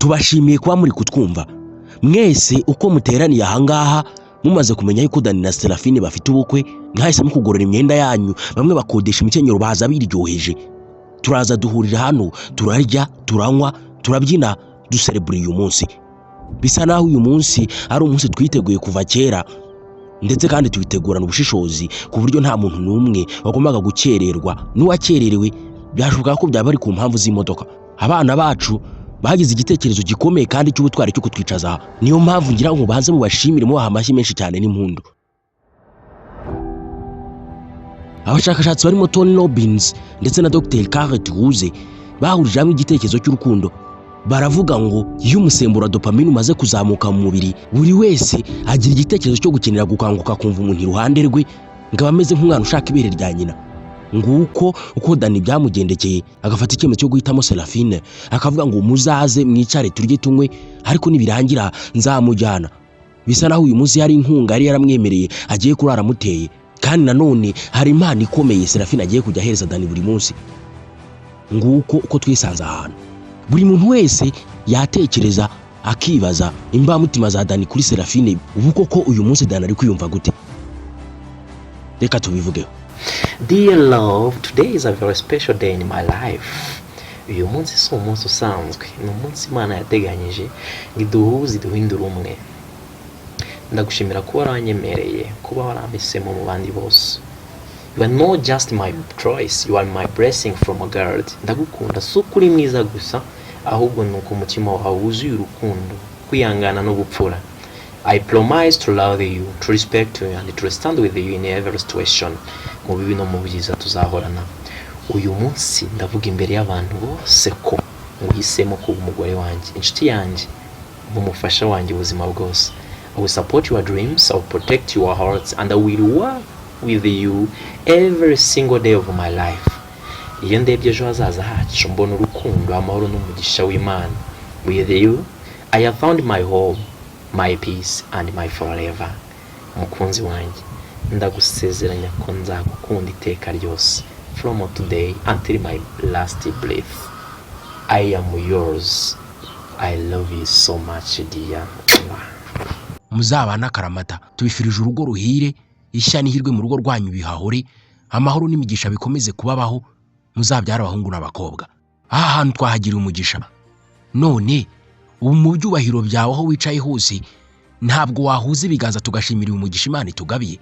tubashimiye kuba muri kutwumva mwese uko muteraniye ahangaha mumaze kumenya yuko Dani na Serafine bafite ubukwe mwahise mukugorora imyenda yanyu bamwe bakodesha imikenyero baza biryoheje turaza duhurira hano turarya turanywa turabyina duserebura uyu munsi bisa naho uyu munsi ari umunsi twiteguye kuva kera ndetse kandi tubitegurana ubushishozi ku buryo nta muntu numwe wagombaga gukererwa n'uwakererewe byashoboka ko byaba ari ku mpamvu z'imodoka abana bacu bagize igitekerezo gikomeye kandi cy'ubutwari cyo kutwicaza niyo mpamvu ngira ngo baze mu bashimire mu amashyi menshi cyane n'impundu abashakashatsi barimo Tony Robbins ndetse na Dr. Carrot Ruze bahurije hamwe igitekerezo cy'urukundo baravuga ngo iyo umusemburo dopamine umaze kuzamuka mu mubiri buri wese agira igitekerezo cyo gukenera gukanguka kumva umuntu iruhande rwe ngo ameze nk'umwana ushaka ibere rya nyina nguko uko Dani byamugendekeye agafata icyemezo cyo guhitamo Serafine akavuga ngo muzaze mwicare turye tunywe ariko nibirangira nzamujyana bisa naho uyu munsi hari inkunga yari yaramwemereye agiye kurara muteye kandi nanone hari impano ikomeye Serafine agiye kujya ahereza Dani buri munsi nguko uko twisanze ahantu buri muntu wese yatekereza akibaza imbamutima za Dani kuri Serafine ubu koko uyu munsi Dani ari kwiyumva gute reka tubivugeho. Dear love, today is a very special day in my life. Uyu munsi si umunsi usanzwe, ni umunsi Imana yateganyije ngo iduhuze iduhindure umwe. Ndagushimira kuba waranyemereye, kuba warampisemo mu bandi bose. You are not just my choice, you are my blessing from God. Ndagukunda si ukuri mwiza gusa, ahubwo ni uko umutima wawe wuzuye urukundo, kwihangana no gupfura. I promise to love you, to respect you, and to stand with you in every situation. Mu bibi no mu byiza tuzahorana. Uyu munsi ndavuga imbere y'abantu bose ko uhisemo kuba umugore wanjye, inshuti yanjye, umufasha wanjye ubuzima bwose. I will support your dreams, I will protect your hearts, and I will work with you every single day of my life. Iyo ndebye ejo hazaza hacu mbona urukundo, amahoro n'umugisha w'Imana. With you, I have found my home, my peace and my forever. Mukunzi wanjye ndagusezeranya ko nzagukunda iteka ryose from today until my last breath. I am yours. I love you so much dear. Muzabana karamata tubifirije urugo ruhire ishya n'ihirwe mu rugo rwanyu bihahore amahoro n'imigisha bikomeze kubabaho muzabyara abahungu n'abakobwa aha hantu twahagira umugisha none ubu mu byubahiro byawe aho wicaye hose ntabwo wahuza ibiganza tugashimira umugisha Imana itugabiye